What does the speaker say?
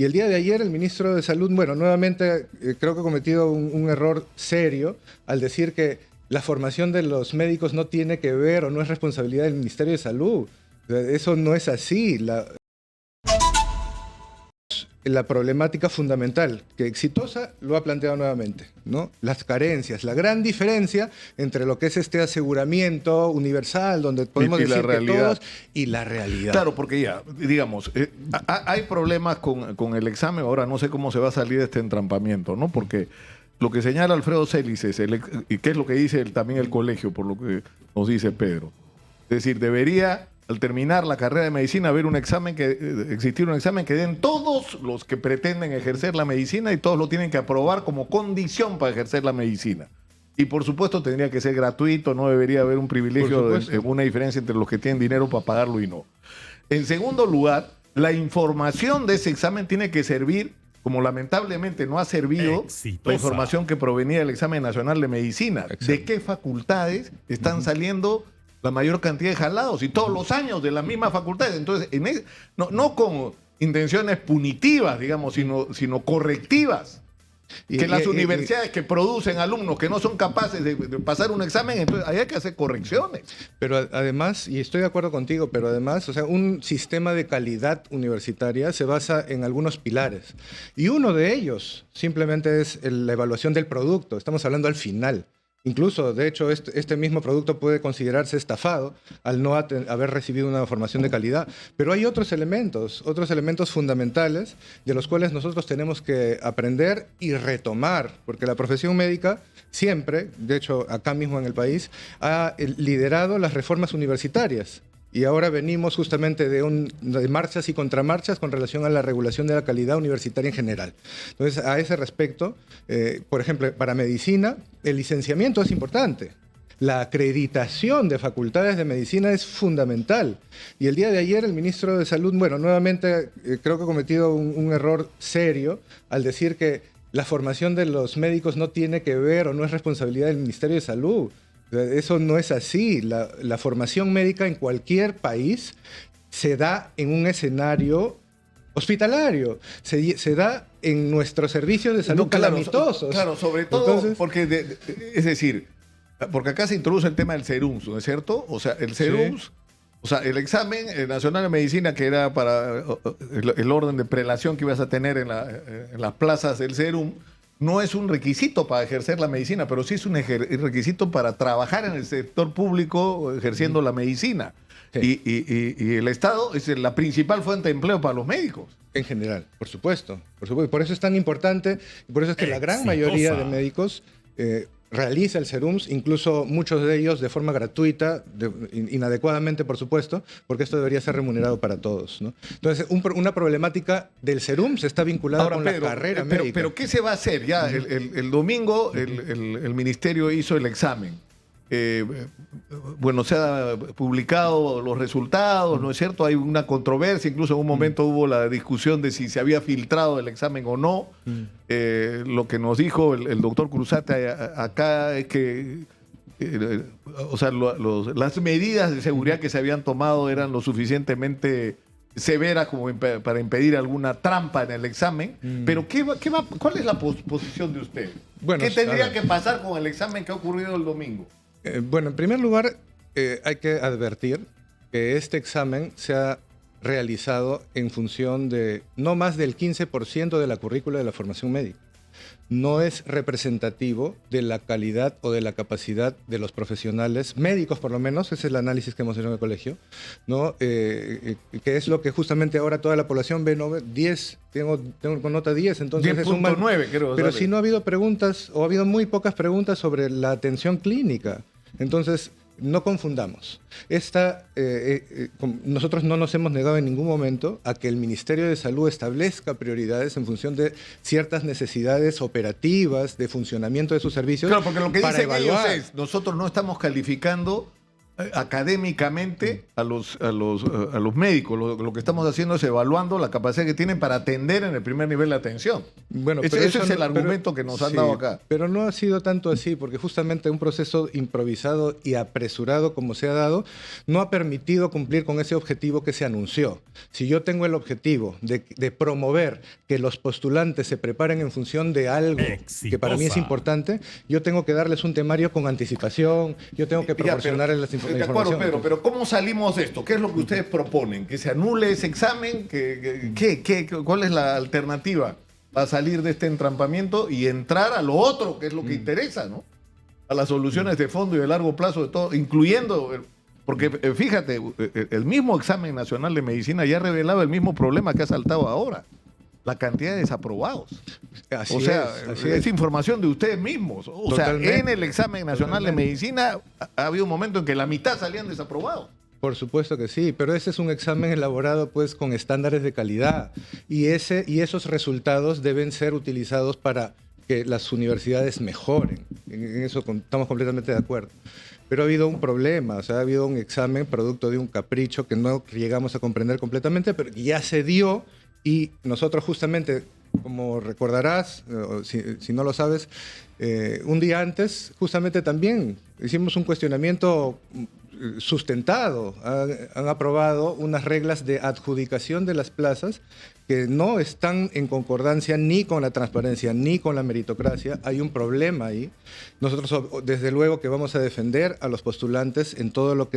Y el día de ayer el ministro de Salud, bueno, nuevamente creo que ha cometido un error serio al decir que la formación de los médicos no tiene que ver o no es responsabilidad del Ministerio de Salud. Eso no es así. La problemática fundamental, que Exitosa lo ha planteado nuevamente, ¿no? Las carencias, la gran diferencia entre lo que es este aseguramiento universal, donde podemos decir que todos, y la realidad. Claro, porque ya, digamos, hay problemas con el examen, ahora no sé cómo se va a salir de este entrampamiento, ¿no? Porque lo que señala Alfredo Celis y qué es lo que dice también el colegio, por lo que nos dice Pedro. Es decir, debería, al terminar la carrera de medicina, haber existir un examen que den todos los que pretenden ejercer la medicina y todos lo tienen que aprobar como condición para ejercer la medicina. Y por supuesto tendría que ser gratuito, no debería haber un privilegio, una diferencia entre los que tienen dinero para pagarlo y no. En segundo lugar, la información de ese examen tiene que servir, como lamentablemente no ha servido, la información que provenía del examen nacional de medicina. Exacto. ¿De qué facultades están saliendo la mayor cantidad de jalados? Y todos los años de las mismas facultades. Entonces, no con intenciones punitivas, digamos, sino correctivas. Que las universidades que producen alumnos que no son capaces de pasar un examen, entonces ahí hay que hacer correcciones. Pero además, y estoy de acuerdo contigo, pero además, o sea, un sistema de calidad universitaria se basa en algunos pilares. Y uno de ellos simplemente es la evaluación del producto. Estamos hablando al final. Incluso, de hecho, este mismo producto puede considerarse estafado al no haber recibido una formación de calidad. Pero hay otros elementos fundamentales de los cuales nosotros tenemos que aprender y retomar, porque la profesión médica siempre, de hecho, acá mismo en el país, ha liderado las reformas universitarias. Y ahora venimos justamente de marchas y contramarchas con relación a la regulación de la calidad universitaria en general. Entonces, a ese respecto, por ejemplo, para medicina, el licenciamiento es importante. La acreditación de facultades de medicina es fundamental. Y el día de ayer el ministro de Salud, bueno, nuevamente creo que ha cometido un error serio al decir que la formación de los médicos no tiene que ver o no es responsabilidad del Ministerio de Salud. Eso no es así. La formación médica en cualquier país se da en un escenario hospitalario, se da en nuestros servicios de salud calamitosos. Claro, sobre todo. Entonces, porque, es decir, porque acá se introduce el tema del SERUMS, ¿no es cierto? O sea, el SERUMS, sí. O sea, el examen nacional de medicina, que era para el orden de prelación que ibas a tener en las plazas del SERUM, no es un requisito para ejercer la medicina, pero sí es un requisito para trabajar en el sector público ejerciendo la medicina. Sí. Y el Estado es la principal fuente de empleo para los médicos. En general, por supuesto. Por eso es tan importante, y por eso es que la gran mayoría de médicos realiza el SERUMS, incluso muchos de ellos de forma gratuita, inadecuadamente, por supuesto, porque esto debería ser remunerado para todos, ¿no? Entonces, una problemática del SERUMS está vinculada con la carrera médica. Pero ¿qué se va a hacer? Ya el domingo el ministerio hizo el examen. Bueno, se han publicado los resultados, ¿no es cierto? Hay una controversia, incluso en un momento hubo la discusión de si se había filtrado el examen o no. Lo que nos dijo el doctor Cruzate acá es que o sea, las medidas de seguridad que se habían tomado eran lo suficientemente severas como para impedir alguna trampa en el examen. Pero ¿cuál es la posición de usted? Bueno, ¿qué tendría que pasar con el examen que ha ocurrido el domingo? Bueno, en primer lugar, hay que advertir que este examen se ha realizado en función de no más del 15% de la currícula de la formación médica. No es representativo de la calidad o de la capacidad de los profesionales médicos, por lo menos, ese es el análisis que hemos hecho en el colegio, ¿no? Que es lo que justamente ahora toda la población ve, ¿no? 10, tengo con nota 10, entonces 10.9 creo. Pero si no ha habido preguntas, o ha habido muy pocas preguntas sobre la atención clínica. Entonces, no confundamos. Nosotros no nos hemos negado en ningún momento a que el Ministerio de Salud establezca prioridades en función de ciertas necesidades operativas de funcionamiento de sus servicios. Claro, porque lo que dicen ellos es, nosotros no estamos calificando académicamente a los médicos. Lo que estamos haciendo es evaluando la capacidad que tienen para atender en el primer nivel de atención. Bueno, ese es el argumento que nos han dado acá. Pero no ha sido tanto así, porque justamente un proceso improvisado y apresurado como se ha dado no ha permitido cumplir con ese objetivo que se anunció. Si yo tengo el objetivo de promover que los postulantes se preparen en función de algo que para mí es importante, yo tengo que darles un temario con anticipación, yo tengo que proporcionarles las informaciones. De acuerdo, Pedro, pero ¿cómo salimos de esto? ¿Qué es lo que ustedes proponen? ¿Que se anule ese examen? ¿Cuál es la alternativa para salir de este entrampamiento y entrar a lo otro, que es lo que interesa, ¿no? A las soluciones de fondo y de largo plazo de todo, incluyendo... Porque fíjate, el mismo examen nacional de medicina ya ha revelado el mismo problema que ha saltado ahora. La cantidad de desaprobados. Así es información de ustedes mismos. O Totalmente. Sea, en el examen nacional de medicina ha habido un momento en que la mitad salían desaprobados. Por supuesto que sí, pero ese es un examen elaborado pues con estándares de calidad y esos resultados deben ser utilizados para que las universidades mejoren. En eso estamos completamente de acuerdo. Pero ha habido un problema, o sea, ha habido un examen producto de un capricho que no llegamos a comprender completamente, pero que ya se dio y nosotros justamente, como recordarás, si no lo sabes, un día antes justamente también hicimos un cuestionamiento sustentado. Han aprobado unas reglas de adjudicación de las plazas que no están en concordancia ni con la transparencia ni con la meritocracia. Hay un problema ahí. Nosotros, desde luego, que vamos a defender a los postulantes en todo lo que es